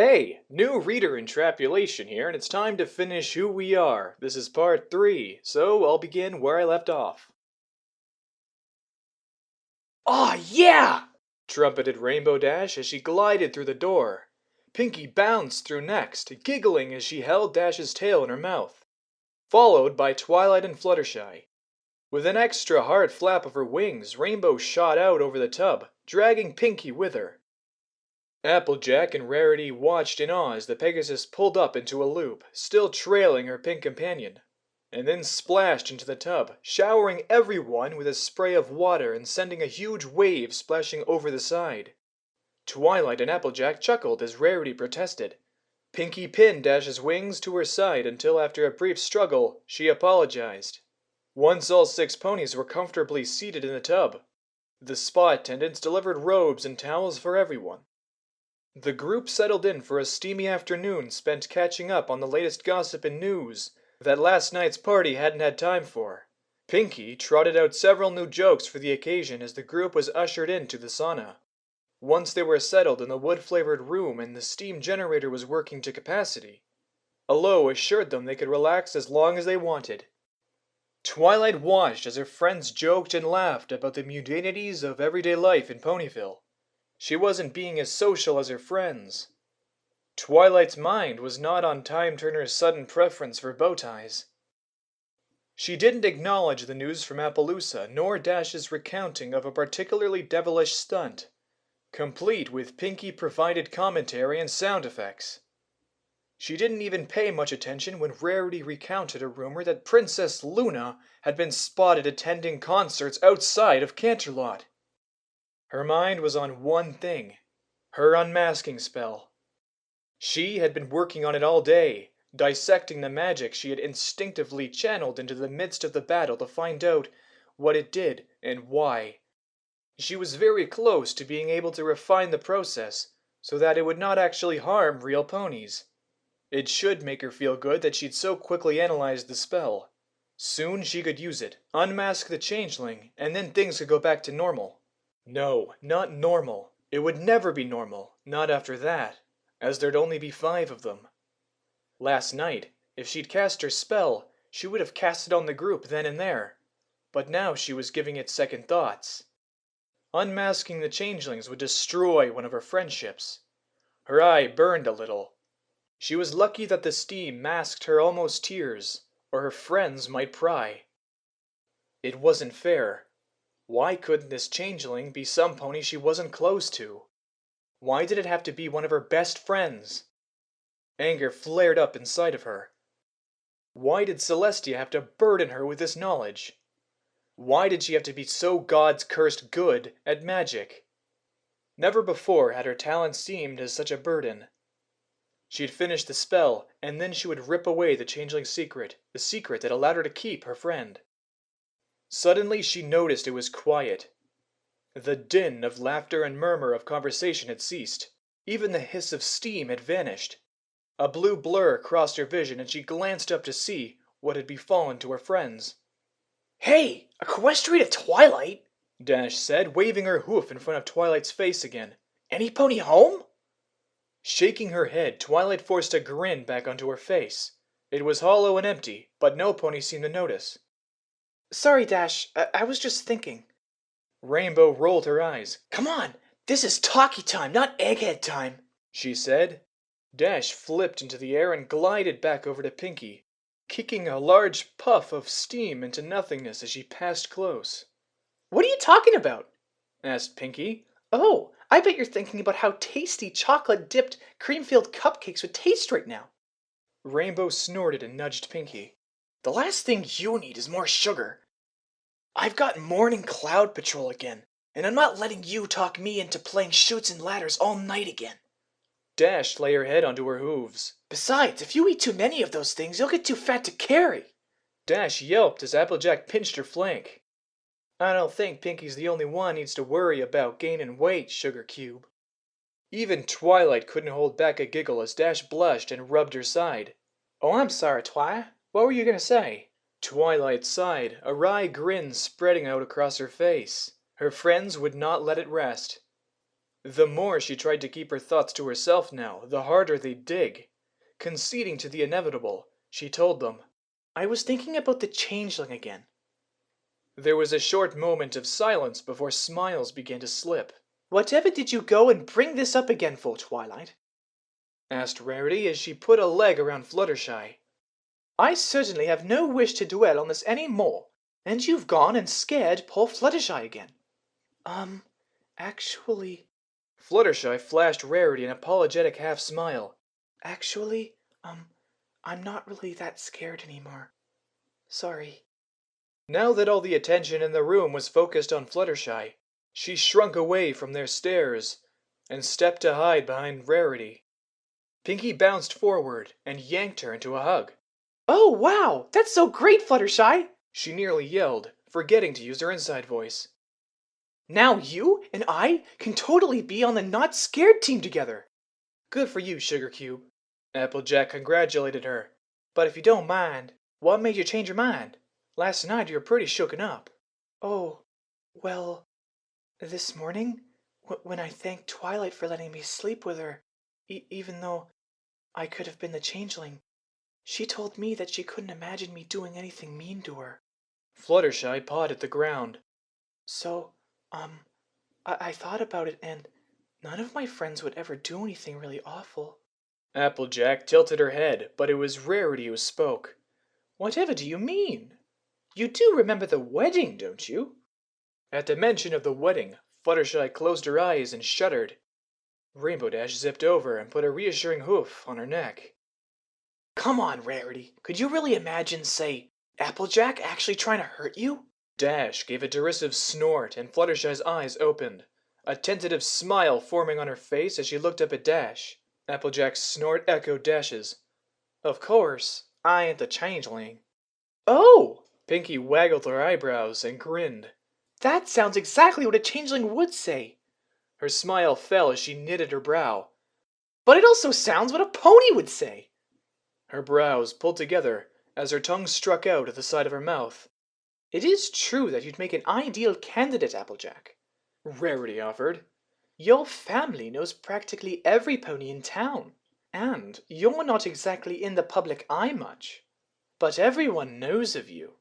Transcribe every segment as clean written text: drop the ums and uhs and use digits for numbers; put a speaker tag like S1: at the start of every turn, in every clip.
S1: Hey, new reader intrapulation here, and it's time to finish Who We Are. This is part 3, so I'll begin where I left off. Aw, yeah! Trumpeted Rainbow Dash as she glided through the door. Pinkie bounced through next, giggling as she held Dash's tail in her mouth, followed by Twilight and Fluttershy. With an extra hard flap of her wings, Rainbow shot out over the tub, dragging Pinkie with her. Applejack and Rarity watched in awe as the Pegasus pulled up into a loop, still trailing her pink companion, and then splashed into the tub, showering everyone with a spray of water and sending a huge wave splashing over the side. Twilight and Applejack chuckled as Rarity protested. Pinkie pinned Dash's wings to her side until after a brief struggle, she apologized. Once all 6 ponies were comfortably seated in the tub, the spa attendants delivered robes and towels for everyone. The group settled in for a steamy afternoon spent catching up on the latest gossip and news that last night's party hadn't had time for. Pinkie trotted out several new jokes for the occasion as the group was ushered into the sauna. Once they were settled in the wood-flavored room and the steam generator was working to capacity, Alo assured them they could relax as long as they wanted. Twilight watched as her friends joked and laughed about the mundanities of everyday life in Ponyville. She wasn't being as social as her friends. Twilight's mind was not on Time Turner's sudden preference for bow ties. She didn't acknowledge the news from Appaloosa, nor Dash's recounting of a particularly devilish stunt, complete with Pinkie-provided commentary and sound effects. She didn't even pay much attention when Rarity recounted a rumor that Princess Luna had been spotted attending concerts outside of Canterlot. Her mind was on one thing, her unmasking spell. She had been working on it all day, dissecting the magic she had instinctively channeled into the midst of the battle to find out what it did and why. She was very close to being able to refine the process so that it would not actually harm real ponies. It should make her feel good that she'd so quickly analyzed the spell. Soon she could use it, unmask the changeling, and then things could go back to normal. No, not normal. It would never be normal, not after that, as there'd only be 5 of them. Last night, if she'd cast her spell, she would have cast it on the group then and there, but now she was giving it second thoughts. Unmasking the changelings would destroy one of her friendships. Her eye burned a little. She was lucky that the steam masked her almost tears, or her friends might pry. It wasn't fair. Why couldn't this changeling be some pony she wasn't close to? Why did it have to be one of her best friends? Anger flared up inside of her. Why did Celestia have to burden her with this knowledge? Why did she have to be so God's cursed good at magic? Never before had her talent seemed as such a burden. She'd finish the spell, and then she would rip away the changeling's secret, the secret that allowed her to keep her friend. Suddenly she noticed it was quiet. The din of laughter and murmur of conversation had ceased. Even the hiss of steam had vanished. A blue blur crossed her vision and she glanced up to see what had befallen to her friends.
S2: "Hey, equestrian of Twilight,"
S1: Dash said, waving her hoof in front of Twilight's face again.
S2: "Any pony home?"
S1: Shaking her head, Twilight forced a grin back onto her face. It was hollow and empty, but no pony seemed to notice.
S2: "Sorry, Dash, I was just thinking."
S1: Rainbow rolled her eyes.
S2: "Come on, this is talkie time, not egghead time,"
S1: she said. Dash flipped into the air and glided back over to Pinkie, kicking a large puff of steam into nothingness as she passed close.
S2: "What are you talking about?"
S1: asked Pinkie.
S2: "Oh, I bet you're thinking about how tasty chocolate-dipped cream-filled cupcakes would taste right now."
S1: Rainbow snorted and nudged Pinkie.
S2: "The last thing you need is more sugar. I've got morning cloud patrol again, and I'm not letting you talk me into playing chutes and ladders all night again."
S1: Dash lay her head onto her hooves.
S2: "Besides, if you eat too many of those things, you'll get too fat to carry."
S1: Dash yelped as Applejack pinched her flank. I don't think Pinkie's the only one needs to worry about gaining weight, Sugar Cube. Even Twilight couldn't hold back a giggle as Dash blushed and rubbed her side.
S2: "Oh, I'm sorry, Twi. What were you gonna say?"
S1: Twilight sighed, a wry grin spreading out across her face. Her friends would not let it rest. The more she tried to keep her thoughts to herself now, the harder they'd dig. Conceding to the inevitable, she told them,
S2: I was thinking about the changeling again.
S1: There was a short moment of silence before smiles began to slip.
S2: Whatever did you go and bring this up again for, Twilight?
S1: Asked Rarity as she put a leg around Fluttershy.
S2: I certainly have no wish to dwell on this any more, and you've gone and scared poor Fluttershy again. Actually...
S1: Fluttershy flashed Rarity an apologetic half-smile.
S2: Actually, I'm not really that scared anymore. Sorry.
S1: Now that all the attention in the room was focused on Fluttershy, she shrunk away from their stares and stepped to hide behind Rarity. Pinkie bounced forward and yanked her into a hug.
S2: Oh, wow! That's so great, Fluttershy!
S1: She nearly yelled, forgetting to use her inside voice.
S2: Now you and I can totally be on the not scared team together.
S1: Good for you, Sugar Cube. Applejack congratulated her.
S2: But if you don't mind, what made you change your mind? Last night you were pretty shooken up. Oh, well, this morning, when I thanked Twilight for letting me sleep with her, even though I could have been the changeling, she told me that she couldn't imagine me doing anything mean to her.
S1: Fluttershy pawed at the ground.
S2: So, I thought about it, and none of my friends would ever do anything really awful.
S1: Applejack tilted her head, but it was Rarity who spoke.
S2: Whatever do you mean? You do remember the wedding, don't you?
S1: At the mention of the wedding, Fluttershy closed her eyes and shuddered. Rainbow Dash zipped over and put a reassuring hoof on her neck.
S2: Come on, Rarity. Could you really imagine, say, Applejack actually trying to hurt you?
S1: Dash gave a derisive snort and Fluttershy's eyes opened, a tentative smile forming on her face as she looked up at Dash. Applejack's snort echoed Dash's.
S2: Of course, I ain't the changeling. Oh!
S1: Pinkie waggled her eyebrows and grinned.
S2: That sounds exactly what a changeling would say.
S1: Her smile fell as she knitted her brow.
S2: But it also sounds what a pony would say.
S1: Her brows pulled together as her tongue struck out at the side of her mouth.
S2: It is true that you'd make an ideal candidate, Applejack,
S1: Rarity offered.
S2: Your family knows practically every pony in town, and you're not exactly in the public eye much. But everyone knows of you.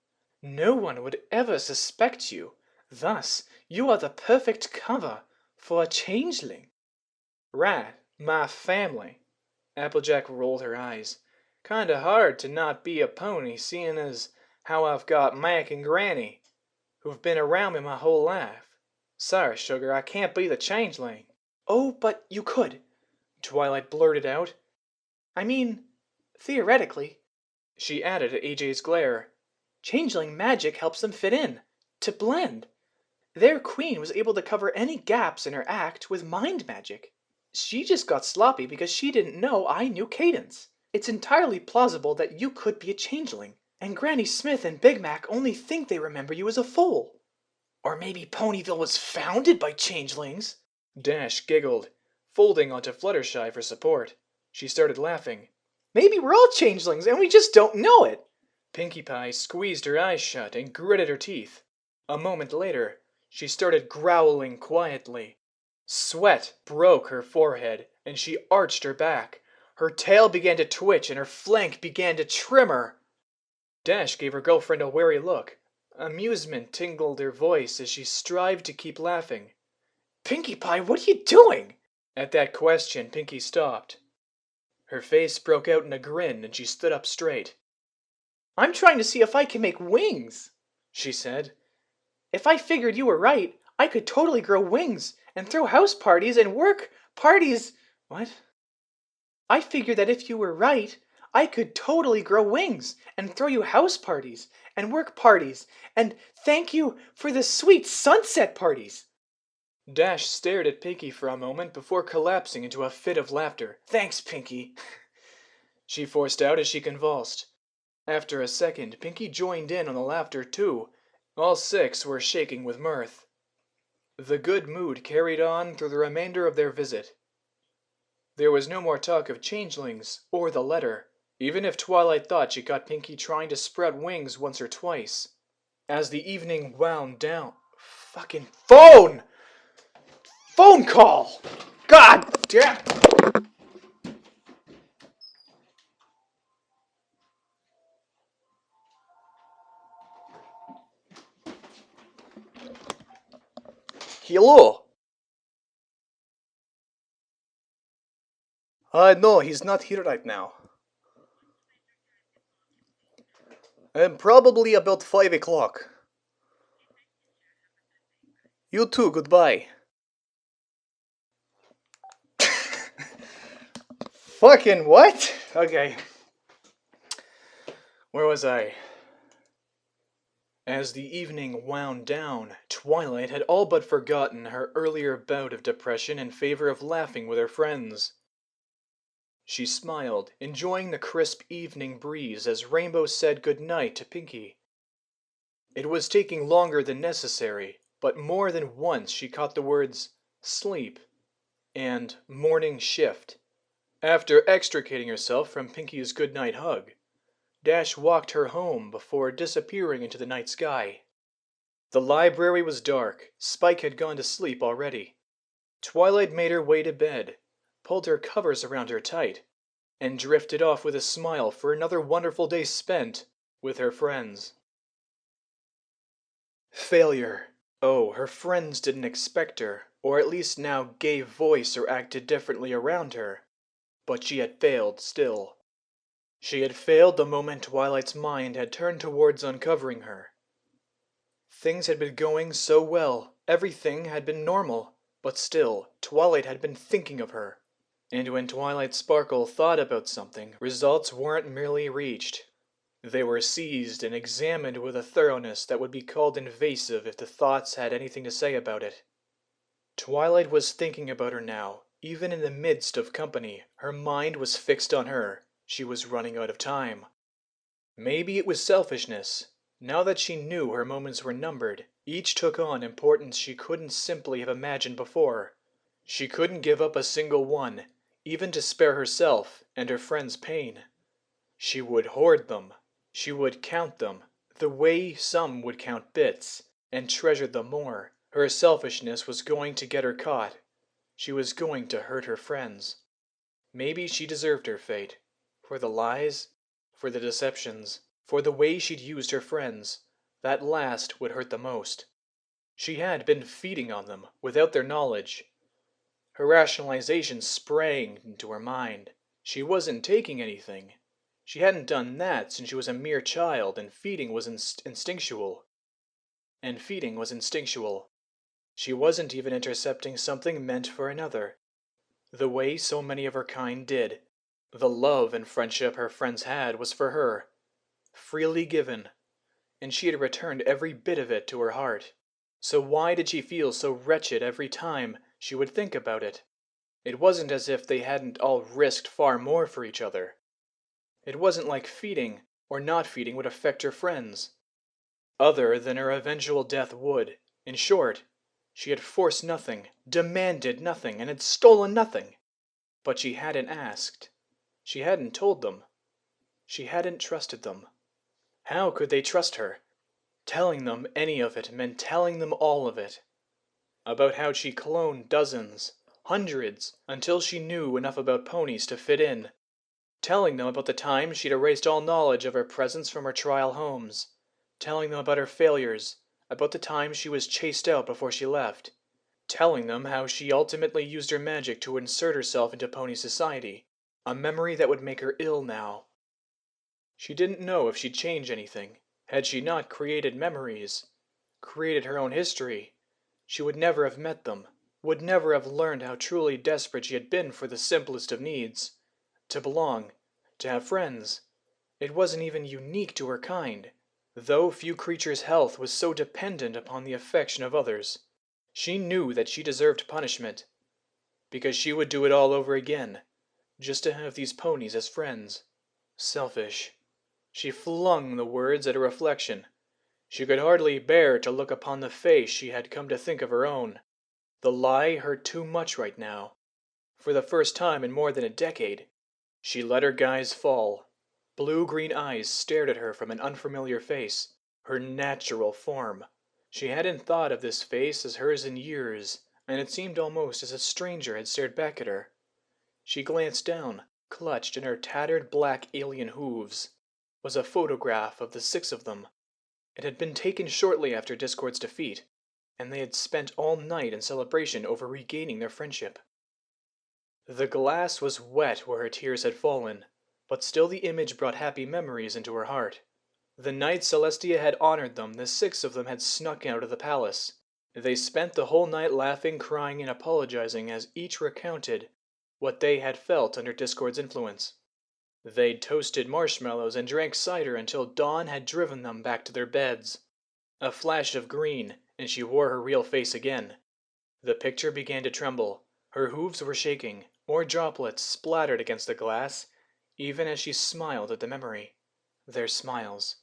S2: No one would ever suspect you. Thus, you are the perfect cover for a changeling.
S1: Right, my family. Applejack rolled her eyes. Kinda hard to not be a pony, seeing as how I've got Mac and Granny, who've been around me my whole life. Sorry, Sugar, I can't be the changeling.
S2: Oh, but you could,
S1: Twilight blurted out.
S2: I mean, theoretically.
S1: She added at AJ's glare.
S2: Changeling magic helps them fit in, to blend. Their queen was able to cover any gaps in her act with mind magic. She just got sloppy because she didn't know I knew Cadence. It's entirely plausible that you could be a changeling, and Granny Smith and Big Mac only think they remember you as a foal. Or maybe Ponyville was founded by changelings?
S1: Dash giggled, folding onto Fluttershy for support. She started laughing.
S2: Maybe we're all changelings and we just don't know it.
S1: Pinkie Pie squeezed her eyes shut and gritted her teeth. A moment later, she started growling quietly. Sweat broke her forehead and she arched her back. Her tail began to twitch and her flank began to tremor. Dash gave her girlfriend a wary look. Amusement tingled her voice as she strived to keep laughing.
S2: Pinkie Pie, what are you doing?
S1: At that question, Pinkie stopped. Her face broke out in a grin and she stood up straight.
S2: I'm trying to see if I can make wings,
S1: she said.
S2: If I figured you were right, I could totally grow wings and throw house parties and work parties. What? I figured that if you were right, I could totally grow wings and throw you house parties and work parties and thank you for the sweet sunset parties.
S1: Dash stared at Pinkie for a moment before collapsing into a fit of laughter.
S2: Thanks, Pinkie,
S1: she forced out as she convulsed. After a second, Pinkie joined in on the laughter too. All six were shaking with mirth. The good mood carried on through the remainder of their visit. There was no more talk of changelings or the letter, even if Twilight thought she caught Pinkie trying to sprout wings once or twice. As the evening wound down...
S2: Fucking phone! phone call! God damn! Hello? No, he's not here right now. Probably about 5 o'clock. You too, goodbye. Fucking what? Okay. Where was I? As the evening wound down, Twilight had all but forgotten her earlier bout of depression in favor of laughing with her friends. She smiled, enjoying the crisp evening breeze as Rainbow said good night to Pinkie. It was taking longer than necessary, but more than once she caught the words sleep and morning shift. After extricating herself from Pinkie's goodnight hug, Dash walked her home before disappearing into the night sky. The library was dark. Spike had gone to sleep already. Twilight made her way to bed, pulled her covers around her tight, and drifted off with a smile for another wonderful day spent with her friends. Failure. Oh, her friends didn't expect her, or at least now gave voice or acted differently around her. But she had failed still. She had failed the moment Twilight's mind had turned towards uncovering her. Things had been going so well, everything had been normal, but still, Twilight had been thinking of her. And when Twilight Sparkle thought about something, results weren't merely reached. They were seized and examined with a thoroughness that would be called invasive if the thoughts had anything to say about it. Twilight was thinking about her now. Even in the midst of company, her mind was fixed on her. She was running out of time. Maybe it was selfishness. Now that she knew her moments were numbered, each took on importance she couldn't simply have imagined before. She couldn't give up a single one, even to spare herself and her friends pain. She would hoard them. She would count them, the way some would count bits, and treasure them more. Her selfishness was going to get her caught. She was going to hurt her friends. Maybe she deserved her fate. For the lies, for the deceptions, for the way she'd used her friends. That last would hurt the most. She had been feeding on them, without their knowledge. Her rationalization sprang into her mind. She wasn't taking anything. She hadn't done that since she was a mere child, and feeding was instinctual. She wasn't even intercepting something meant for another, the way so many of her kind did. The love and friendship her friends had was for her, freely given, and she had returned every bit of it to her heart. So why did she feel so wretched every time she would think about it? It wasn't as if they hadn't all risked far more for each other. It wasn't like feeding or not feeding would affect her friends, other than her eventual death would. In short, she had forced nothing, demanded nothing, and had stolen nothing. But she hadn't asked. She hadn't told them. She hadn't trusted them. How could they trust her? Telling them any of it meant telling them all of it. About how she cloned dozens, hundreds, until she knew enough about ponies to fit in. Telling them about the time she'd erased all knowledge of her presence from her trial homes. Telling them about her failures, about the time she was chased out before she left. Telling them how she ultimately used her magic to insert herself into pony society. A memory that would make her ill now. She didn't know if she'd change anything. Had she not created memories, created her own history, she would never have met them, would never have learned how truly desperate she had been for the simplest of needs. To belong, to have friends. It wasn't even unique to her kind, though few creatures' health was so dependent upon the affection of others. She knew that she deserved punishment, because she would do it all over again, just to have these ponies as friends. Selfish. She flung the words at a reflection. She could hardly bear to look upon the face she had come to think of her own. The lie hurt too much right now. For the first time in more than a decade, she let her gaze fall. Blue-green eyes stared at her from an unfamiliar face, her natural form. She hadn't thought of this face as hers in years,
S1: and it seemed almost as a stranger had stared back at her. She glanced down. Clutched in her tattered black alien hooves was a photograph of the six of them. It had been taken shortly after Discord's defeat, and they had spent all night in celebration over regaining their friendship. The glass was wet where her tears had fallen, but still the image brought happy memories into her heart. The night Celestia had honored them, the six of them had snuck out of the palace. They spent the whole night laughing, crying, and apologizing as each recounted what they had felt under Discord's influence. They'd toasted marshmallows and drank cider until dawn had driven them back to their beds. A flash of green, and she wore her real face again. The picture began to tremble. Her hooves were shaking. More droplets splattered against the glass, even as she smiled at the memory. Their smiles.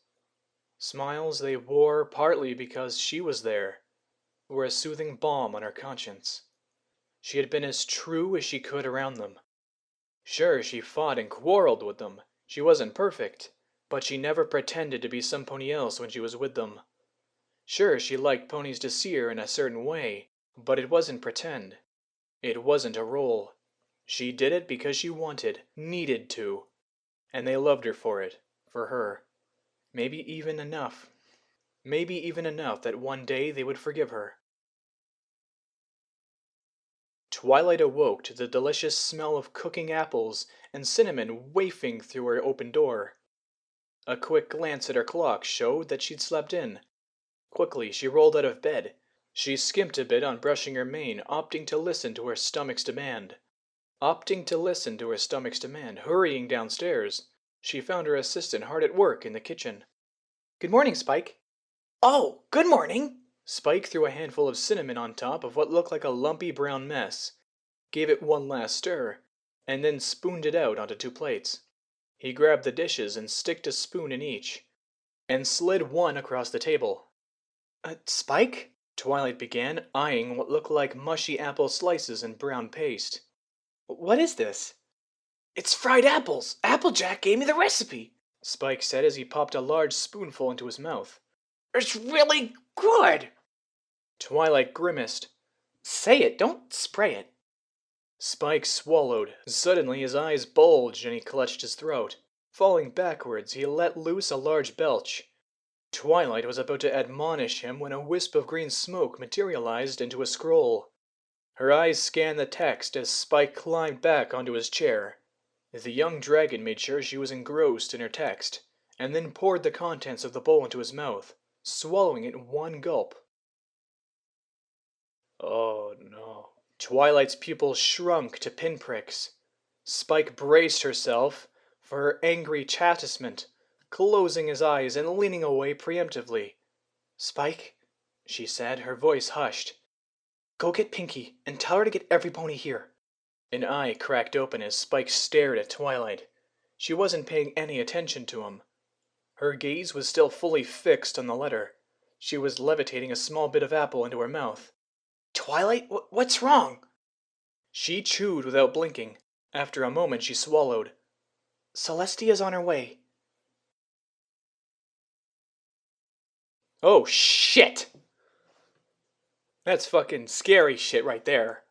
S1: Smiles they wore partly because she was there, were a soothing balm on her conscience. She had been as true as she could around them. Sure, she fought and quarreled with them. She wasn't perfect, but she never pretended to be some pony else when she was with them. Sure, she liked ponies to see her in a certain way, but it wasn't pretend. It wasn't a role. She did it because she wanted, needed to. And they loved her for it, for her. Maybe even enough that one day they would forgive her. Twilight awoke to the delicious smell of cooking apples and cinnamon wafting through her open door. A quick glance at her clock showed that she'd slept in. Quickly, she rolled out of bed. She skimped a bit on brushing her mane, opting to listen to her stomach's demand. Hurrying downstairs, she found her assistant hard at work in the kitchen.
S2: Good morning, Spike.
S1: Oh, good morning! Spike threw a handful of cinnamon on top of what looked like a lumpy brown mess, gave it one last stir, and then spooned it out onto 2 plates. He grabbed the dishes and sticked a spoon in each, and slid one across the table.
S2: Spike?
S1: Twilight began, eyeing what looked like mushy apple slices and brown paste.
S2: What is this?
S1: It's fried apples! Applejack gave me the recipe, Spike said as he popped a large spoonful into his mouth. It's really good! Twilight grimaced.
S2: Say it, don't spray it.
S1: Spike swallowed. Suddenly his eyes bulged and he clutched his throat. Falling backwards, he let loose a large belch. Twilight was about to admonish him when a wisp of green smoke materialized into a scroll. Her eyes scanned the text as Spike climbed back onto his chair. The young dragon made sure she was engrossed in her text, and then poured the contents of the bowl into his mouth, swallowing it in one gulp. Oh no. Twilight's pupils shrunk to pinpricks. Spike braced herself for her angry chastisement, closing his eyes and leaning away preemptively.
S2: Spike, she said, her voice hushed. Go get Pinkie and tell her to get every pony here.
S1: An eye cracked open as Spike stared at Twilight. She wasn't paying any attention to him. Her gaze was still fully fixed on the letter. She was levitating a small bit of apple into her mouth.
S2: Twilight, what's wrong?
S1: She chewed without blinking. After a moment, she swallowed.
S2: Celestia's on her way.
S1: Oh, shit! That's fucking scary shit right there.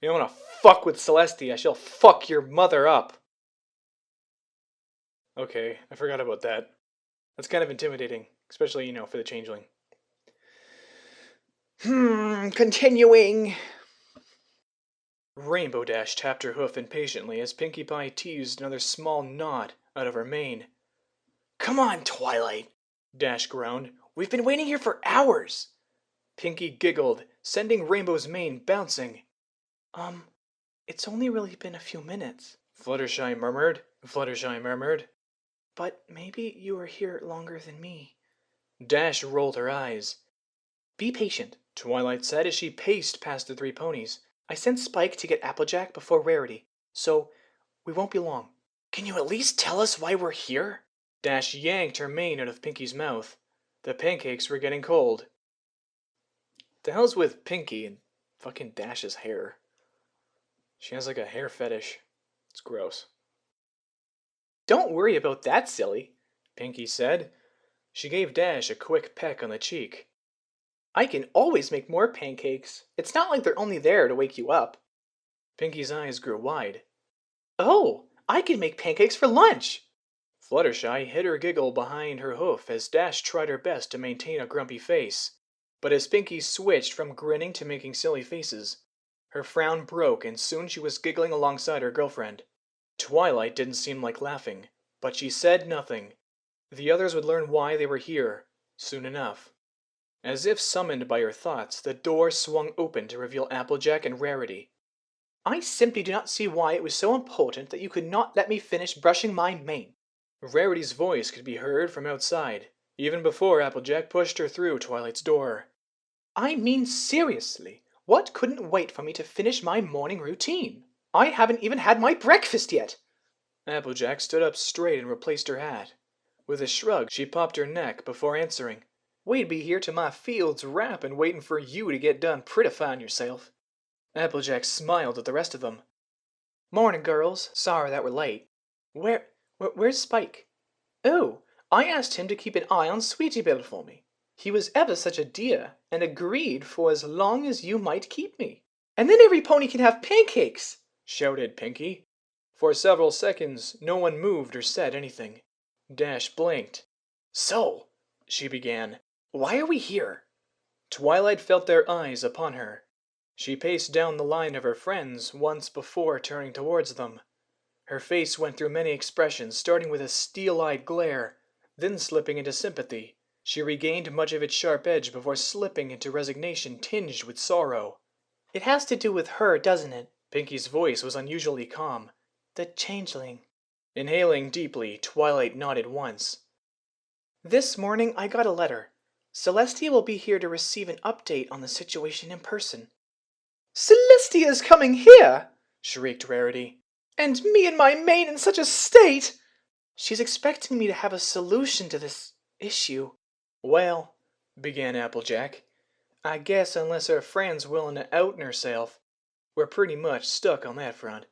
S1: You don't want to fuck with Celestia, she'll fuck your mother up. Okay, I forgot about that. That's kind of intimidating, especially, for the changeling.
S2: Continuing.
S1: Rainbow Dash tapped her hoof impatiently as Pinkie Pie teased another small knot out of her mane.
S2: Come on, Twilight,
S1: Dash groaned.
S2: We've been waiting here for hours.
S1: Pinkie giggled, sending Rainbow's mane bouncing.
S2: It's only really been a few minutes,
S1: Fluttershy murmured.
S2: But maybe you were here longer than me.
S1: Dash rolled her eyes.
S2: Be patient,
S1: Twilight said as she paced past the 3 ponies.
S2: I sent Spike to get Applejack before Rarity, so we won't be long.
S1: Can you at least tell us why we're here? Dash yanked her mane out of Pinkie's mouth. The pancakes were getting cold. The hell's with Pinkie and fucking Dash's hair? She has like a hair fetish. It's gross.
S2: Don't worry about that, silly,
S1: Pinkie said. She gave Dash a quick peck on the cheek.
S2: I can always make more pancakes. It's not like they're only there to wake you up.
S1: Pinkie's eyes grew wide.
S2: Oh, I can make pancakes for lunch!
S1: Fluttershy hid her giggle behind her hoof as Dash tried her best to maintain a grumpy face. But as Pinkie switched from grinning to making silly faces, her frown broke and soon she was giggling alongside her girlfriend. Twilight didn't seem like laughing, but she said nothing. The others would learn why they were here soon enough. As if summoned by her thoughts, the door swung open to reveal Applejack and Rarity.
S2: I simply do not see why it was so important that you could not let me finish brushing my mane.
S1: Rarity's voice could be heard from outside, even before Applejack pushed her through Twilight's door.
S2: I mean seriously, what couldn't wait for me to finish my morning routine? I haven't even had my breakfast yet!
S1: Applejack stood up straight and replaced her hat. With a shrug, she popped her neck before answering. We'd be here to my fields rapping, waiting for you to get done prettifying yourself. Applejack smiled at the rest of them.
S2: Morning, girls. Sorry that we're late. Where's Spike? Oh, I asked him to keep an eye on Sweetie Belle for me. He was ever such a dear, and agreed for as long as you might keep me. And then every pony can have pancakes!
S1: Shouted Pinkie. For several seconds, no one moved or said anything. Dash blinked. So, she began, why are we here? Twilight felt their eyes upon her. She paced down the line of her friends once before turning towards them. Her face went through many expressions, starting with a steel-eyed glare, then slipping into sympathy. She regained much of its sharp edge before slipping into resignation tinged with sorrow.
S2: It has to do with her, doesn't it?
S1: Pinkie's voice was unusually calm.
S2: The changeling.
S1: Inhaling deeply, Twilight nodded once.
S2: This morning I got a letter. Celestia will be here to receive an update on the situation in person. Celestia is coming here!
S1: Shrieked Rarity.
S2: And me and my mane in such a state! She's expecting me to have a solution to this issue.
S1: Well, began Applejack, I guess unless her friend's willing to outen herself, we're pretty much stuck on that front.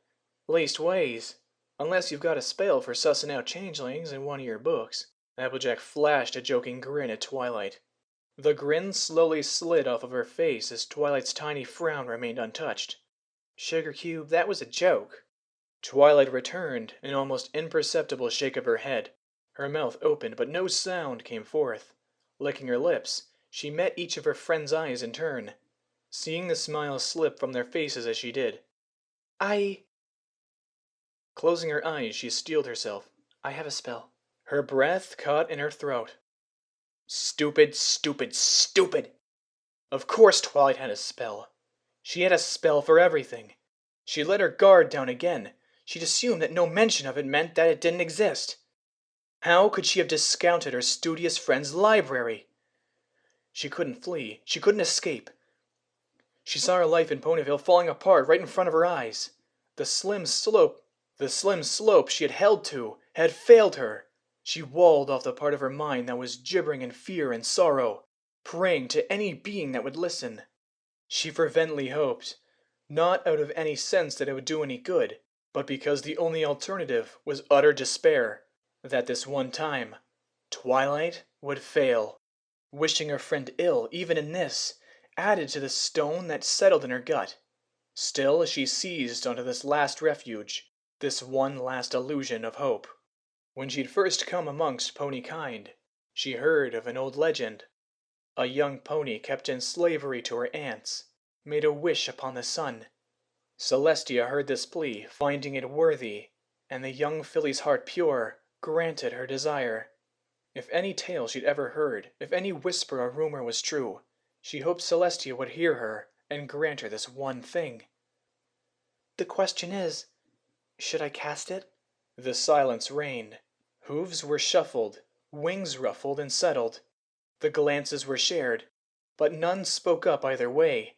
S1: Leastways, unless you've got a spell for sussing out changelings in one of your books. Applejack flashed a joking grin at Twilight. The grin slowly slid off of her face as Twilight's tiny frown remained untouched.
S2: Sugar Cube, that was a joke.
S1: Twilight returned an almost imperceptible shake of her head. Her mouth opened, but no sound came forth. Licking her lips, she met each of her friends' eyes in turn, seeing the smile slip from their faces as she did. Closing her eyes, she steeled herself.
S2: I have a spell.
S1: Her breath caught in her throat. Stupid, stupid, stupid! Of course Twilight had a spell. She had a spell for everything. She let her guard down again. She'd assumed that no mention of it meant that it didn't exist. How could she have discounted her studious friend's library? She couldn't flee. She couldn't escape. She saw her life in Ponyville falling apart right in front of her eyes. The slim slope she had held to had failed her. She walled off the part of her mind that was gibbering in fear and sorrow, praying to any being that would listen. She fervently hoped, not out of any sense that it would do any good, but because the only alternative was utter despair, that this one time, Twilight would fail. Wishing her friend ill, even in this, added to the stone that settled in her gut. Still, she seized onto this last refuge, this one last illusion of hope. When she'd first come amongst pony kind, she heard of an old legend. A young pony kept in slavery to her aunts made a wish upon the sun. Celestia heard this plea, finding it worthy, and the young filly's heart pure, granted her desire. If any tale she'd ever heard, if any whisper or rumor was true, she hoped Celestia would hear her and grant her this one thing.
S2: The question is, should I cast it?
S1: The silence reigned. Hooves were shuffled, wings ruffled and settled. The glances were shared, but none spoke up either way.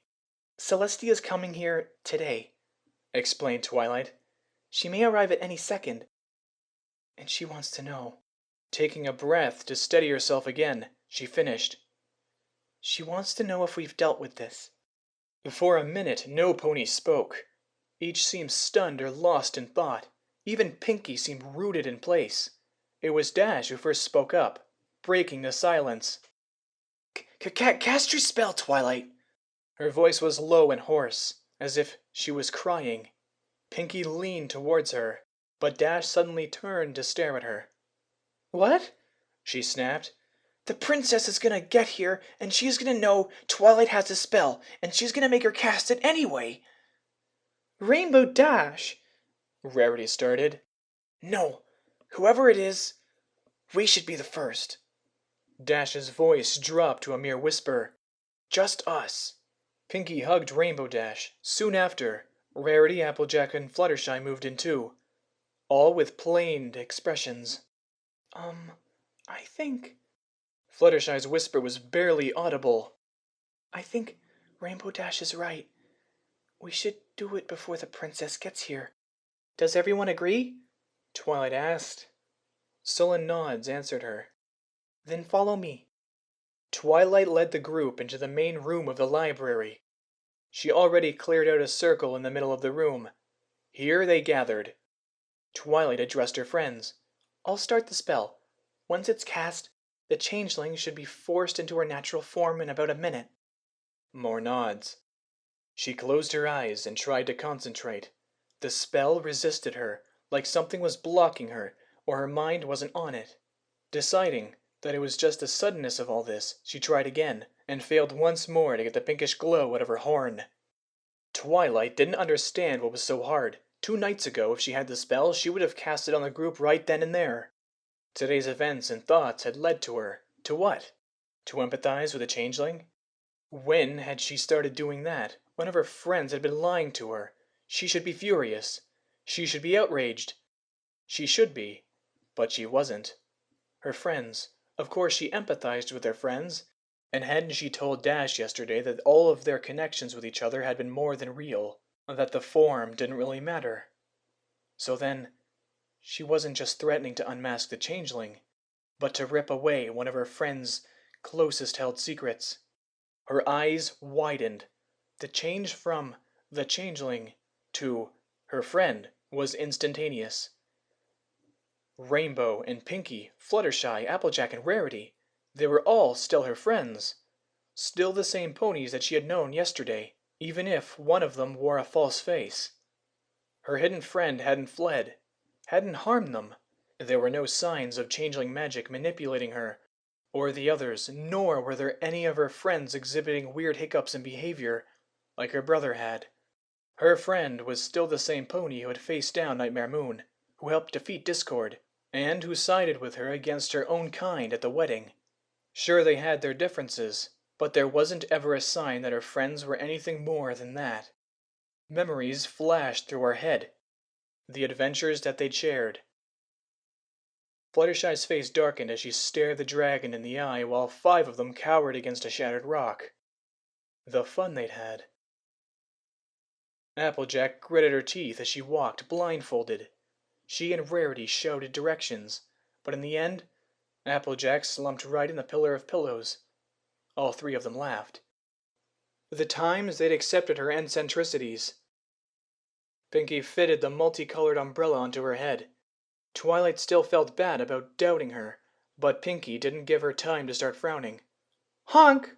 S2: Celestia's coming here today,
S1: explained Twilight.
S2: She may arrive at any second, and she wants to know.
S1: Taking a breath to steady herself again, she finished.
S2: She wants to know if we've dealt with this.
S1: For a minute, no pony spoke. Each seemed stunned or lost in thought. Even Pinkie seemed rooted in place. It was Dash who first spoke up, breaking the silence.
S2: Cast your spell, Twilight. Her voice was low and hoarse, as if she was crying. Pinkie leaned towards her, but Dash suddenly turned to stare at her. What? She snapped. The princess is gonna get here, and she's gonna know Twilight has a spell, and she's gonna make her cast it anyway. Rainbow Dash, Rarity started. No, whoever it is, we should be the first. Dash's voice dropped to a mere whisper. Just us. Pinkie hugged Rainbow Dash. Soon after, Rarity, Applejack, and Fluttershy moved in too, all with plain expressions. I think... Fluttershy's whisper was barely audible. I think Rainbow Dash is right. We should do it before the princess gets here. Does everyone agree? Twilight asked. Sullen nods answered her. Then follow me. Twilight led the group into the main room of the library. She already cleared out a circle in the middle of the room. Here they gathered. Twilight addressed her friends. I'll start the spell. Once it's cast, the changeling should be forced into her natural form in about a minute. More nods. She closed her eyes and tried to concentrate. The spell resisted her, like something was blocking her, or her mind wasn't on it. Deciding that it was just the suddenness of all this, she tried again, and failed once more to get the pinkish glow out of her horn. Twilight didn't understand what was so hard. 2 nights ago, if she had the spell, she would have cast it on the group right then and there. Today's events and thoughts had led to her. To what? To empathize with a changeling? When had she started doing that? One of her friends had been lying to her. She should be furious. She should be outraged. She should be, but she wasn't. Her friends. Of course she empathized with their friends. And hadn't she told Dash yesterday that all of their connections with each other had been more than real? That the form didn't really matter? So then, she wasn't just threatening to unmask the changeling, but to rip away one of her friend's closest held secrets. Her eyes widened. The change from the changeling to her friend was instantaneous. Rainbow and Pinkie, Fluttershy, Applejack, and Rarity, they were all still her friends. Still the same ponies that she had known yesterday, even if one of them wore a false face. Her hidden friend hadn't fled, hadn't harmed them. There were no signs of changeling magic manipulating her, or the others, nor were there any of her friends exhibiting weird hiccups in behavior, like her brother had. Her friend was still the same pony who had faced down Nightmare Moon, who helped defeat Discord, and who sided with her against her own kind at the wedding. Sure, they had their differences, but there wasn't ever a sign that her friends were anything more than that. Memories flashed through her head. The adventures that they'd shared. Fluttershy's face darkened as she stared the dragon in the eye while 5 of them cowered against a shattered rock. The fun they'd had. Applejack gritted her teeth as she walked blindfolded. She and Rarity shouted directions, but in the end, Applejack slumped right in the pillar of pillows. All 3 of them laughed. The times they'd accepted her eccentricities. Pinkie fitted the multicolored umbrella onto her head. Twilight still felt bad about doubting her, but Pinkie didn't give her time to start frowning. Honk!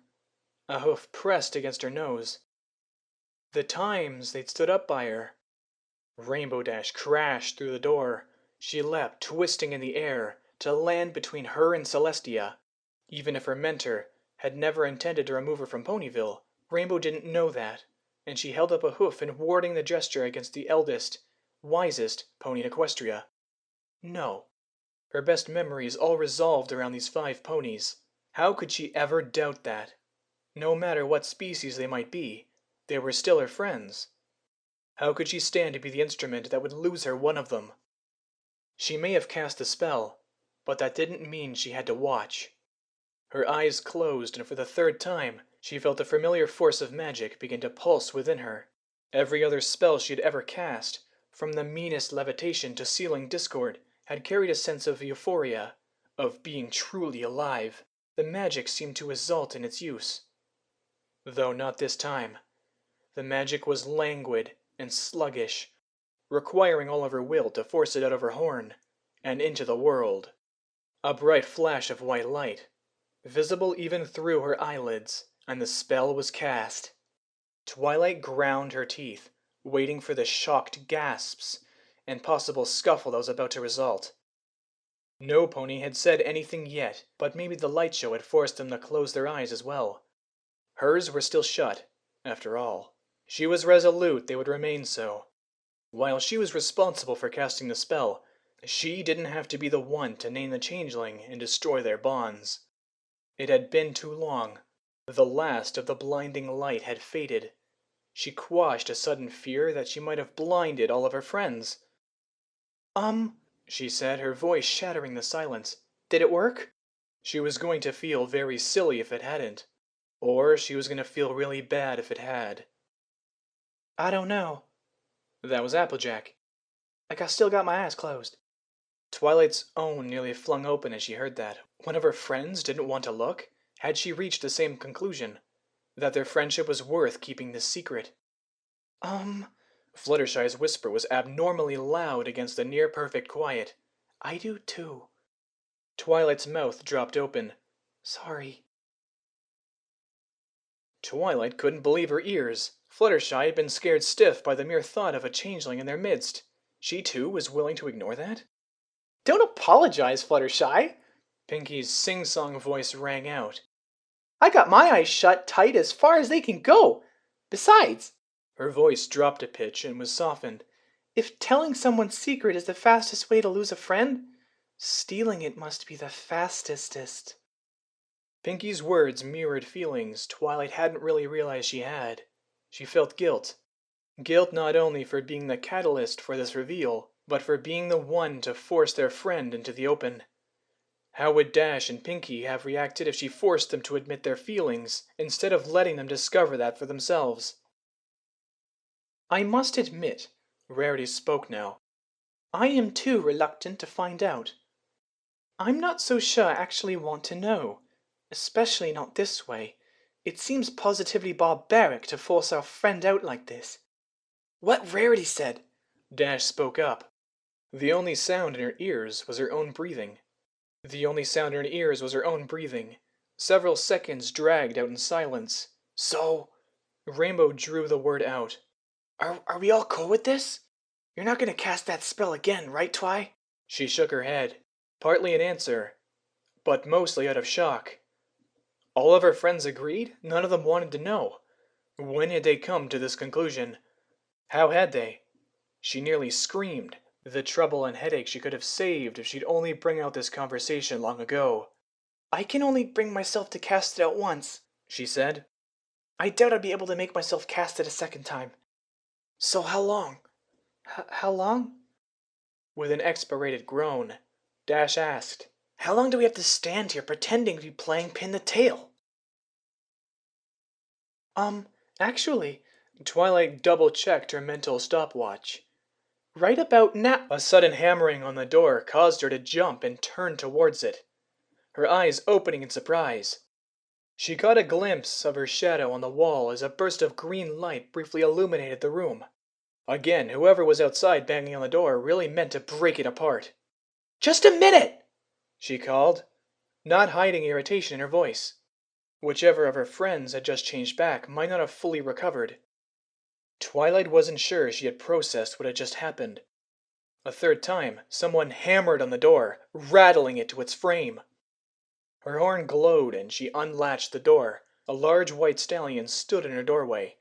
S2: A hoof pressed against her nose. The times they'd stood up by her. Rainbow Dash crashed through the door. She leapt, twisting in the air, to land between her and Celestia. Even if her mentor had never intended to remove her from Ponyville, Rainbow didn't know that, and she held up a hoof in warding the gesture against the eldest, wisest pony in Equestria. No. Her best memories all resolved around these 5 ponies. How could she ever doubt that? No matter what species they might be, they were still her friends. How could she stand to be the instrument that would lose her one of them? She may have cast the spell, but that didn't mean she had to watch. Her eyes closed, and for the 3rd time, she felt the familiar force of magic begin to pulse within her. Every other spell she had ever cast, from the meanest levitation to sealing discord, had carried a sense of euphoria, of being truly alive. The magic seemed to exult in its use. Though not this time. The magic was languid and sluggish, requiring all of her will to force it out of her horn, and into the world. A bright flash of white light.
S1: visible even through her eyelids, and the spell was cast. Twilight ground her teeth, waiting for the shocked gasps and possible scuffle that was about to result. No pony had said anything yet, but maybe the light show had forced them to close their eyes as well. Hers were still shut, after all. She was resolute they would remain so. While she was responsible for casting the spell, she didn't have to be the one to name the changeling and destroy their bonds. It had been too long. The last of the blinding light had faded. She quashed a sudden fear that she might have blinded all of her friends. She said, her voice shattering the silence. Did it work? She was going to feel very silly if it hadn't. Or she was going to feel really bad if it had.
S2: I don't know.
S1: That was Applejack.
S2: Like I still got my eyes closed.
S1: Twilight's own nearly flung open as she heard that. One of her friends didn't want to look? Had she reached the same conclusion? That their friendship was worth keeping this secret? Fluttershy's whisper was abnormally loud against the near-perfect quiet.
S2: I do too.
S1: Twilight's mouth dropped open.
S2: Sorry.
S1: Twilight couldn't believe her ears. Fluttershy had been scared stiff by the mere thought of a changeling in their midst. She too was willing to ignore that?
S2: Don't apologize, Fluttershy.
S1: Pinkie's sing-song voice rang out.
S2: I got my eyes shut tight as far as they can go. Besides,
S1: her voice dropped a pitch and was softened.
S2: If telling someone's secret is the fastest way to lose a friend, stealing it must be the fastestest.
S1: Pinkie's words mirrored feelings Twilight hadn't really realized she had. She felt guilt. Guilt not only for being the catalyst for this reveal, but for being the one to force their friend into the open. How would Dash and Pinkie have reacted if she forced them to admit their feelings, instead of letting them discover that for themselves?
S2: I must admit,
S1: Rarity spoke now,
S2: I am too reluctant to find out. I'm not so sure I actually want to know, especially not this way. It seems positively barbaric to force our friend out like this. What Rarity said,
S1: Dash spoke up. The only sound in her ears was her own breathing. Several seconds dragged out in silence.
S2: So,
S1: Rainbow drew the word out.
S2: Are we all cool with this? You're not going to cast that spell again, right, Twi?
S1: She shook her head, partly in answer, but mostly out of shock. All of her friends agreed? None of them wanted to know. When had they come to this conclusion? How had they? She nearly screamed. The trouble and headache she could have saved if she'd only bring out this conversation long ago.
S2: I can only bring myself to cast it out once,
S1: she said.
S2: I doubt I'd be able to make myself cast it a second time. So how long? How long?
S1: With an expectorated groan, Dash asked,
S2: How long do we have to stand here pretending to be playing pin the tail? Actually,
S1: Twilight double-checked her mental stopwatch.
S2: Right about now.
S1: A sudden hammering on the door caused her to jump and turn towards it, her eyes opening in surprise. She caught a glimpse of her shadow on the wall as a burst of green light briefly illuminated the room. Again, whoever was outside banging on the door really meant to break it apart.
S2: Just a minute,
S1: she called, not hiding irritation in her voice. Whichever of her friends had just changed back might not have fully recovered. Twilight wasn't sure she had processed what had just happened. A third time, someone hammered on the door, rattling it to its frame. Her horn glowed and she unlatched the door. A large white stallion stood in her doorway.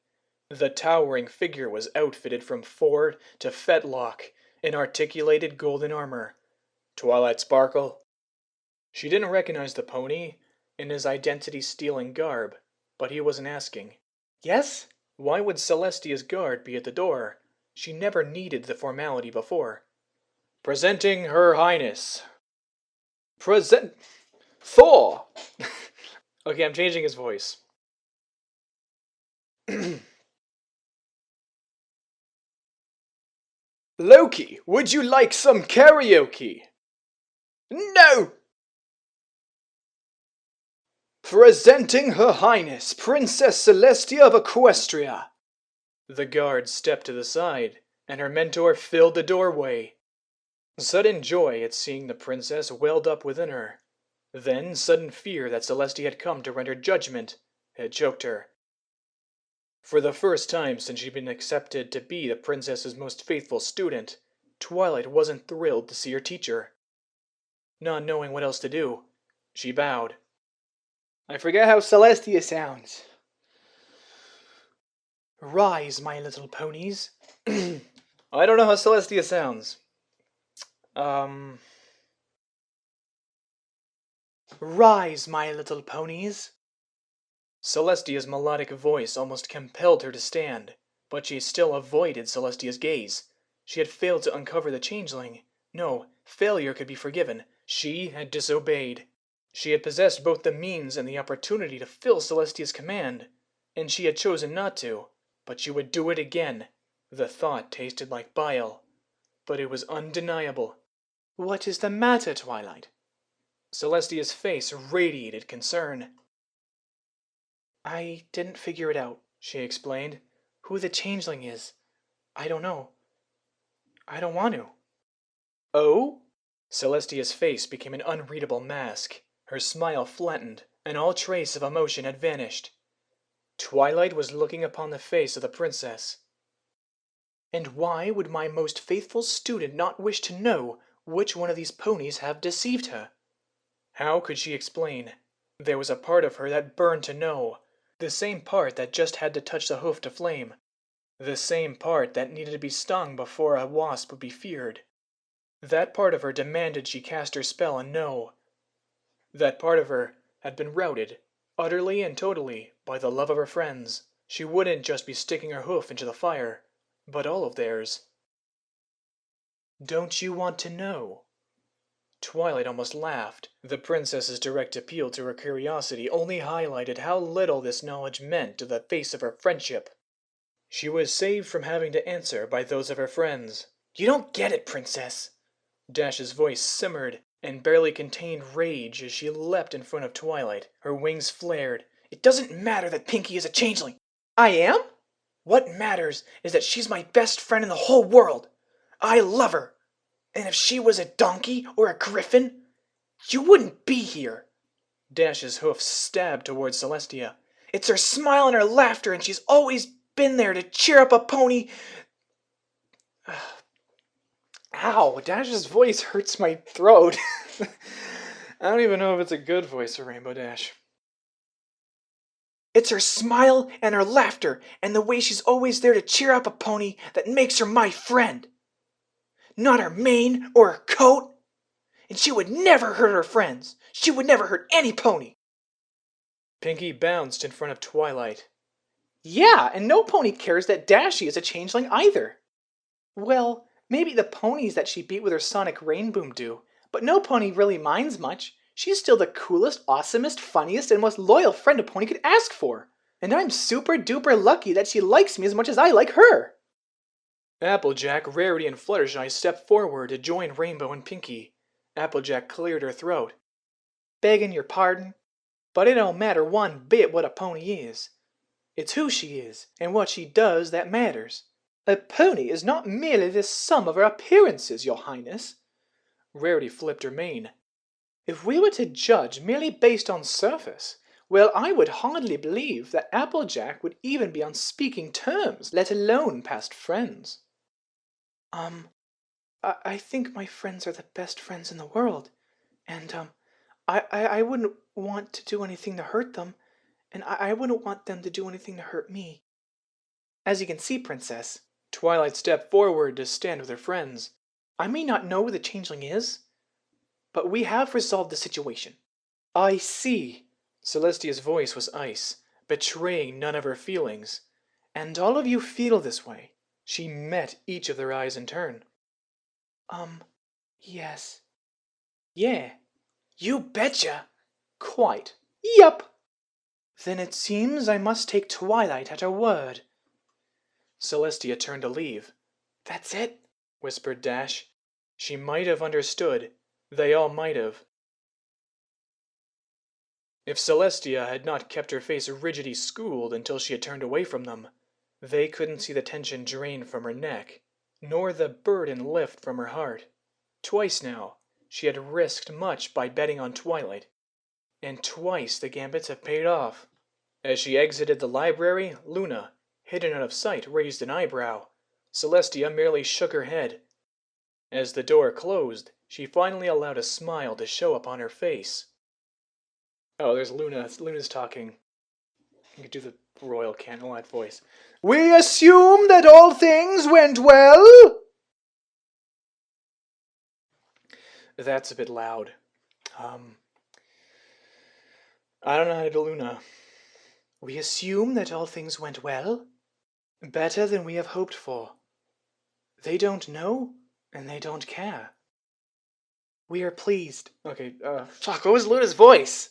S1: The towering figure was outfitted from fore to fetlock in articulated golden armor. Twilight sparkle. She didn't recognize the pony in his identity-stealing garb, but he wasn't asking.
S2: Yes?
S1: Why would Celestia's guard be at the door? She never needed the formality before. Presenting Her Highness. Thor! Okay, I'm changing his voice. Loki, would you like some karaoke? No! Presenting Her Highness, Princess Celestia of Equestria. The guard stepped to the side, and her mentor filled the doorway. Sudden joy at seeing the princess welled up within her. Then sudden fear that Celestia had come to render judgment had choked her. For the first time since she'd been accepted to be the princess's most faithful student, Twilight wasn't thrilled to see her teacher. Not knowing what else to do, she bowed.
S2: I forget how Celestia sounds. Rise, my little ponies.
S1: I don't know how Celestia sounds.
S2: Rise, my little ponies.
S1: Celestia's melodic voice almost compelled her to stand, but she still avoided Celestia's gaze. She had failed to uncover the changeling. No, failure could be forgiven. She had disobeyed. She had possessed both the means and the opportunity to fill Celestia's command, and she had chosen not to, but she would do it again. The thought tasted like bile, but it was undeniable.
S2: What is the matter, Twilight?
S1: Celestia's face radiated concern.
S2: I didn't figure it out, she explained. Who the changeling is. I don't know. I don't want to.
S1: Oh? Celestia's face became an unreadable mask. Her smile flattened, and all trace of emotion had vanished. Twilight was looking upon the face of the princess.
S2: And why would my most faithful student not wish to know which one of these ponies have deceived her?
S1: How could she explain? There was a part of her that burned to know. The same part that just had to touch the hoof to flame. The same part that needed to be stung before a wasp would be feared. That part of her demanded she cast her spell and know. That part of her had been routed, utterly and totally, by the love of her friends. She wouldn't just be sticking her hoof into the fire, but all of theirs.
S2: Don't you want to know?
S1: Twilight almost laughed. The princess's direct appeal to her curiosity only highlighted how little this knowledge meant to the face of her friendship. She was saved from having to answer by those of her friends.
S2: You don't get it, princess.
S1: Dash's voice simmered and barely contained rage as she leapt in front of Twilight. Her wings flared.
S2: It doesn't matter that Pinkie is a changeling. I am? What matters is that she's my best friend in the whole world. I love her. And if she was a donkey or a griffin, you wouldn't be here.
S1: Dash's hoof stabbed towards Celestia.
S2: It's her smile and her laughter, and she's always been there to cheer up a pony. Ow, Dash's voice hurts my throat.
S1: I don't even know if it's a good voice for Rainbow Dash.
S2: It's her smile and her laughter and the way she's always there to cheer up a pony that makes her my friend. Not her mane or her coat. And she would never hurt her friends. She would never hurt any pony.
S1: Pinkie bounced in front of Twilight.
S2: Yeah, and no pony cares that Dashy is a changeling either. Well, maybe the ponies that she beat with her sonic rain boom do, but no pony really minds much. She's still the coolest, awesomest, funniest, and most loyal friend a pony could ask for. And I'm super duper lucky that she likes me as much as I like her.
S1: Applejack, Rarity, and Fluttershy stepped forward to join Rainbow and Pinkie. Applejack cleared her throat.
S2: Begging your pardon, but it don't matter one bit what a pony is. It's who she is and what she does that matters. A pony is not merely the sum of her appearances, your highness.
S1: Rarity flipped her mane.
S2: If we were to judge merely based on surface, well, I would hardly believe that Applejack would even be on speaking terms, let alone past friends. I think my friends are the best friends in the world, and, I wouldn't want to do anything to hurt them, and I wouldn't want them to do anything to hurt me. As you can see, Princess,
S1: Twilight stepped forward to stand with her friends.
S2: I may not know who the changeling is, but we have resolved the situation. I see.
S1: Celestia's voice was ice, betraying none of her feelings.
S2: And all of you feel this way.
S1: She met each of their eyes in turn.
S2: Yes.
S1: Yeah.
S2: You betcha.
S1: Quite.
S2: Yup. Then it seems I must take Twilight at her word.
S1: Celestia turned to leave.
S2: That's it,
S1: whispered Dash. She might have understood. They all might have. If Celestia had not kept her face rigidly schooled until she had turned away from them, they couldn't see the tension drain from her neck, nor the burden lift from her heart. Twice now, she had risked much by betting on Twilight,
S2: And twice the gambits have paid off.
S1: As she exited the library, Luna, hidden out of sight, raised an eyebrow. Celestia merely shook her head. As the door closed, she finally allowed a smile to show upon her face. Oh, there's Luna. Luna's talking. You could do the royal candlelight voice. We assume that all things went well? That's a bit loud. I don't know how to do Luna.
S2: We assume that all things went well? Better than we have hoped for. They don't know, and they don't care. We are pleased.
S1: Okay, fuck, what was Luna's voice?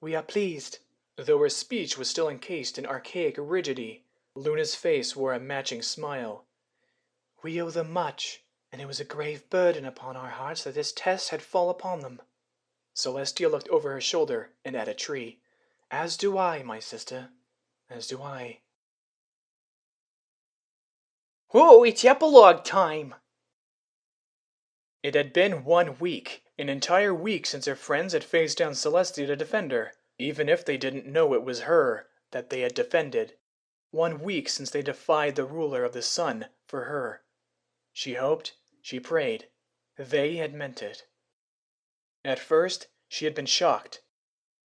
S2: We are pleased.
S1: Though her speech was still encased in archaic rigidity, Luna's face wore a matching smile.
S2: We owe them much, and it was a grave burden upon our hearts that this test had fall upon them.
S1: Celestia looked over her shoulder and at a tree.
S2: As do I, my sister. As do I.
S1: Whoa, it's epilogue time! It had been 1 week, an entire week since her friends had faced down Celestia to defend her, even if they didn't know it was her that they had defended. 1 week since they defied the ruler of the sun for her. She hoped, she prayed. They had meant it. At first, she had been shocked.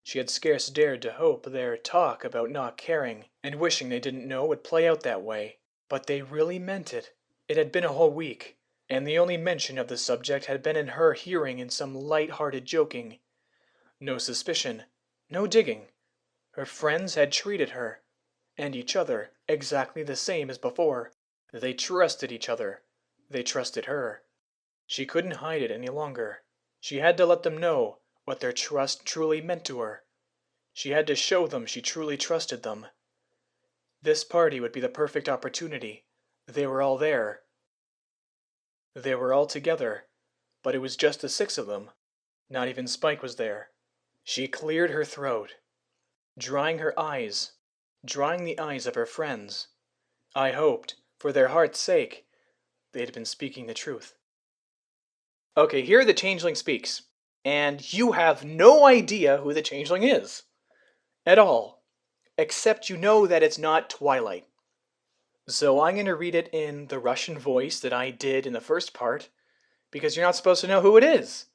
S1: She had scarce dared to hope their talk about not caring and wishing they didn't know would play out that way. But they really meant it. It had been a whole week, and the only mention of the subject had been in her hearing in some light-hearted joking. No suspicion, no digging. Her friends had treated her, and each other, exactly the same as before. They trusted each other. They trusted her. She couldn't hide it any longer. She had to let them know what their trust truly meant to her. She had to show them she truly trusted them. This party would be the perfect opportunity. They were all there. They were all together, but it was just the 6 of them. Not even Spike was there. She cleared her throat, drying the eyes of her friends. I hoped, for their heart's sake, they'd been speaking the truth. Okay, here the Changeling speaks, and you have no idea who the Changeling is. At all. Except you know that it's not Twilight. So I'm going to read it in the Russian voice that I did in the first part, because you're not supposed to know who it is.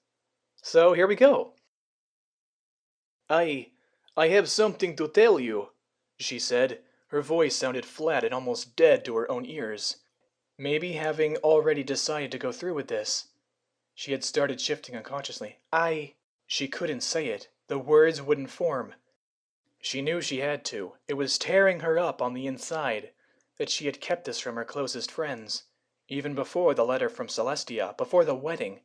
S1: So here we go. I have something to tell you, she said. Her voice sounded flat and almost dead to her own ears. Maybe having already decided to go through with this. She had started shifting unconsciously. She couldn't say it. The words wouldn't form. She knew she had to. It was tearing her up on the inside that she had kept this from her closest friends. Even before the letter from Celestia, before the wedding.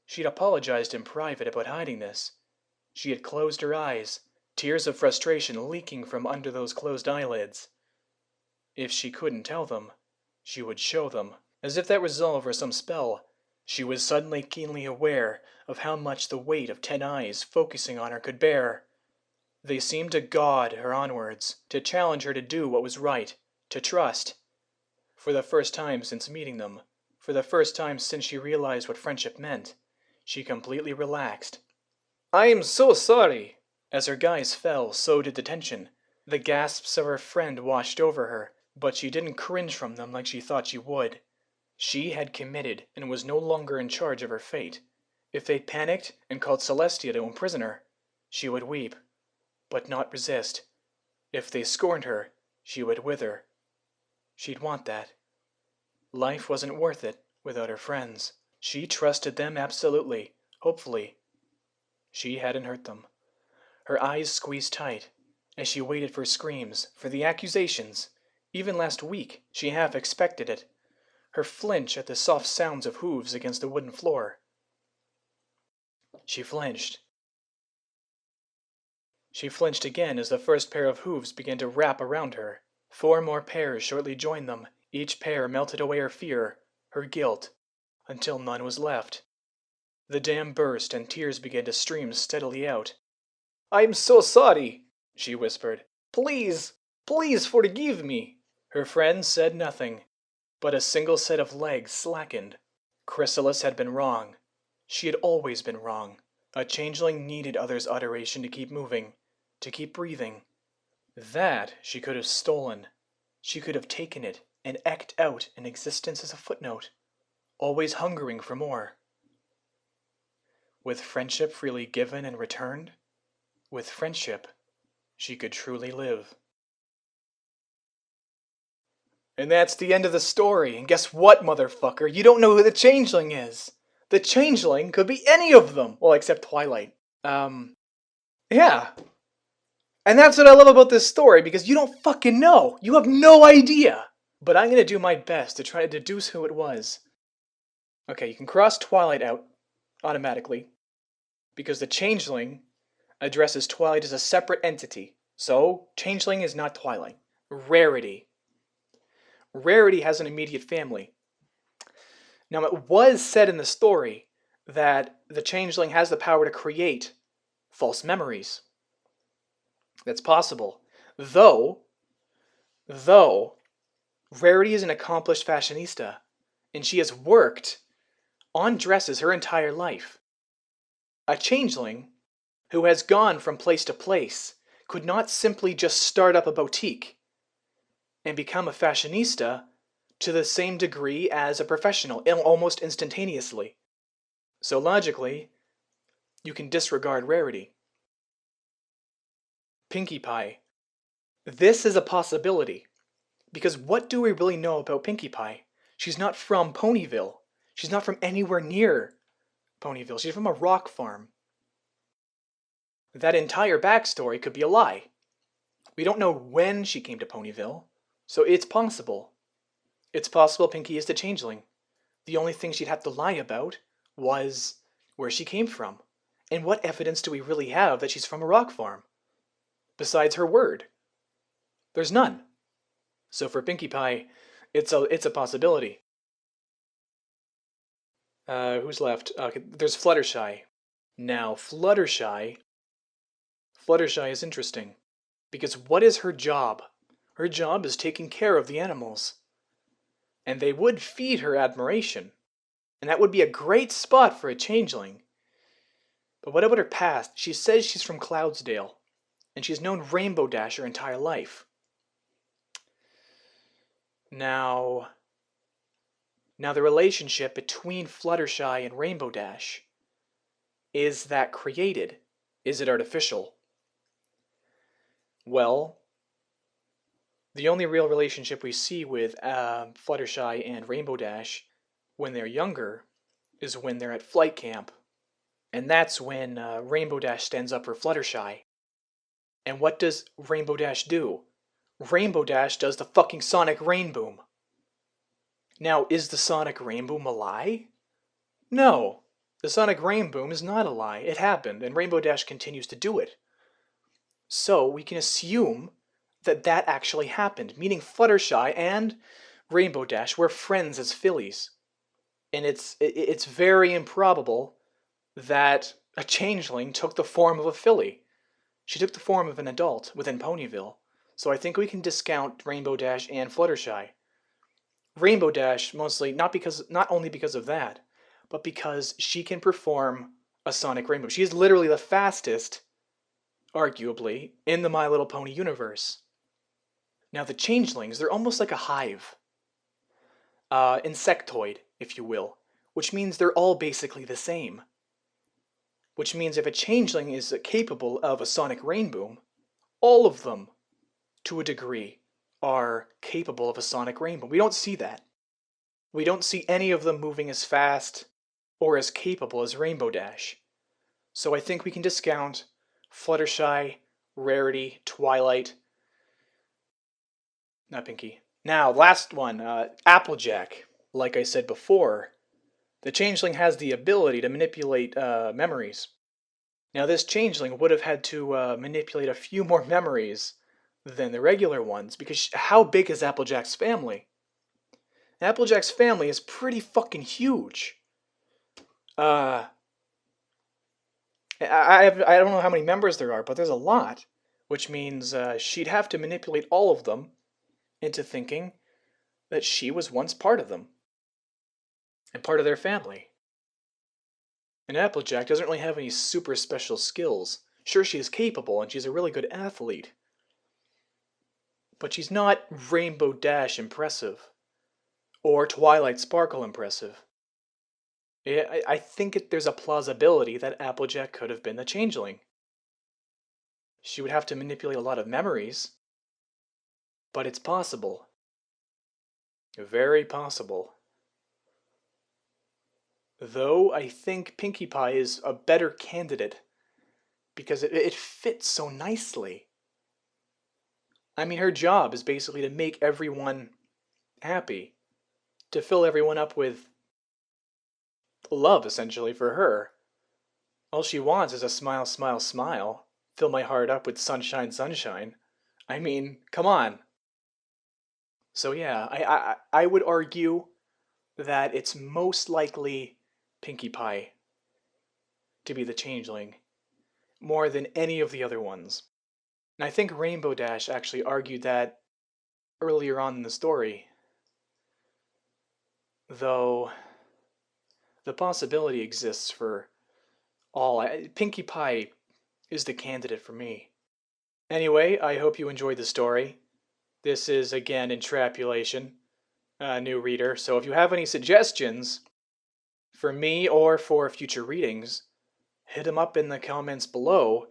S1: She'd apologized in private about hiding this. She had closed her eyes, tears of frustration leaking from under those closed eyelids. If she couldn't tell them, she would show them. As if that resolve were some spell, she was suddenly keenly aware of how much the weight of 10 eyes focusing on her could bear. They seemed to goad her onwards, to challenge her to do what was right, to trust. For the first time since meeting them, for the first time since she realized what friendship meant, she completely relaxed. I am so sorry. As her gaze fell, so did the tension. The gasps of her friend washed over her, but she didn't cringe from them like she thought she would. She had committed and was no longer in charge of her fate. If they panicked and called Celestia to imprison her, she would weep, but not resist. If they scorned her, she would wither. She'd want that. Life wasn't worth it without her friends. She trusted them absolutely, hopefully. She hadn't hurt them. Her eyes squeezed tight as she waited for screams, for the accusations. Even last week, she half expected it. Her flinch at the soft sounds of hooves against the wooden floor. She flinched. She flinched again as the first pair of hooves began to wrap around her. 4 more pairs shortly joined them. Each pair melted away her fear, her guilt, until none was left. The dam burst and tears began to stream steadily out. I'm so sorry, she whispered. Please, please forgive me. Her friend said nothing, but a single set of legs slackened. Chrysalis had been wrong. She had always been wrong.
S2: A changeling needed others' adoration to keep moving, to keep breathing. That she could have stolen. She could have taken it and eked out an existence as a footnote, always hungering for more. With friendship freely given and returned, with friendship, she could truly live. And that's the end of the story. And guess what, motherfucker? You don't know who the changeling is. The changeling could be any of them. Well, except Twilight. Yeah. And that's what I love about this story, because you don't fucking know. You have no idea. But I'm gonna do my best to try to deduce who it was. Okay, you can cross Twilight out automatically, because the changeling addresses Twilight as a separate entity. So, changeling is not Twilight. Rarity. Rarity has an immediate family. Now, it was said in the story that the changeling has the power to create false memories. That's possible. Though, Rarity is an accomplished fashionista, and she has worked on dresses her entire life. A changeling who has gone from place to place could not simply just start up a boutique and become a fashionista to the same degree as a professional, almost instantaneously. So logically, you can disregard Rarity. Pinkie Pie. This is a possibility, because what do we really know about Pinkie Pie? She's not from Ponyville. She's not from anywhere near Ponyville. She's from a rock farm. That entire backstory could be a lie. We don't know when she came to Ponyville, so it's possible. It's possible Pinkie is the changeling. The only thing she'd have to lie about was where she came from. And what evidence do we really have that she's from a rock farm? Besides her word. There's none. So for Pinkie Pie, it's a possibility. Who's left? Okay, there's Fluttershy. Now, Fluttershy is interesting. Because what is her job? Her job is taking care of the animals. And they would feed her admiration. And that would be a great spot for a changeling. But what about her past? She says she's from Cloudsdale. And she's known Rainbow Dash her entire life. Now the relationship between Fluttershy and Rainbow Dash, is that created? Is it artificial? Well, the only real relationship we see with Fluttershy and Rainbow Dash when they're younger is when they're at flight camp. And that's when Rainbow Dash stands up for Fluttershy. And what does Rainbow Dash do? Rainbow Dash does the fucking Sonic Rainboom. Now, is the Sonic Rainboom a lie? No. The Sonic Rainboom is not a lie. It happened, and Rainbow Dash continues to do it. So, we can assume that that actually happened, meaning Fluttershy and Rainbow Dash were friends as fillies. And it's very improbable that a changeling took the form of a filly. She took the form of an adult within Ponyville. So I think we can discount Rainbow Dash and Fluttershy. Rainbow Dash mostly not only because of that, but because she can perform a Sonic Rainbow. She is literally the fastest, arguably, in the My Little Pony universe. Now the changelings, they're almost like a hive. Insectoid, if you will, which means they're all basically the same. Which means if a changeling is capable of a Sonic Rainboom, all of them, to a degree, are capable of a Sonic Rainboom. We don't see that. We don't see any of them moving as fast or as capable as Rainbow Dash. So I think we can discount Fluttershy, Rarity, Twilight, not Pinkie. Now, last one, Applejack. Like I said before, the changeling has the ability to manipulate memories. Now, this changeling would have had to manipulate a few more memories than the regular ones, because how big is Applejack's family? Applejack's family is pretty fucking huge. I don't know how many members there are, but there's a lot, which means she'd have to manipulate all of them into thinking that she was once part of them and part of their family. And Applejack doesn't really have any super special skills. Sure, she is capable and she's a really good athlete. But she's not Rainbow Dash impressive. Or Twilight Sparkle impressive. I think there's a plausibility that Applejack could have been the changeling. She would have to manipulate a lot of memories, but it's possible. Very possible. Though I think Pinkie Pie is a better candidate because it fits so nicely. I mean, her job is basically to make everyone happy, to fill everyone up with love, essentially, for her. All she wants is a smile, smile, smile. Fill my heart up with sunshine, sunshine. I mean, come on. So yeah, I would argue that it's most likely Pinkie Pie to be the changeling, more than any of the other ones. And I think Rainbow Dash actually argued that earlier on in the story, though the possibility exists for all. Pinkie Pie is the candidate for me. Anyway, I hope you enjoyed the story. This is, again, Intrapulation, a new reader, so if you have any suggestions for me or for future readings, hit them up in the comments below,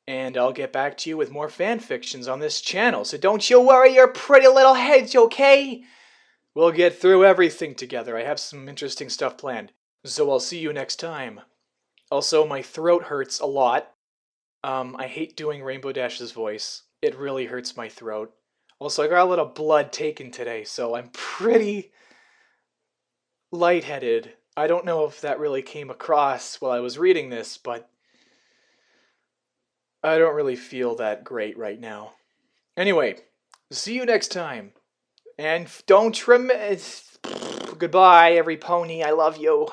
S2: and I'll get back to you with more fan fictions on this channel, so don't you worry your pretty little heads, okay? We'll get through everything together. I have some interesting stuff planned, so I'll see you next time. Also, my throat hurts a lot. I hate doing Rainbow Dash's voice. It really hurts my throat. Also, I got a little blood taken today, so I'm pretty lightheaded. I don't know if that really came across while I was reading this, but I don't really feel that great right now. Anyway, see you next time. And don't goodbye, every pony. I love you.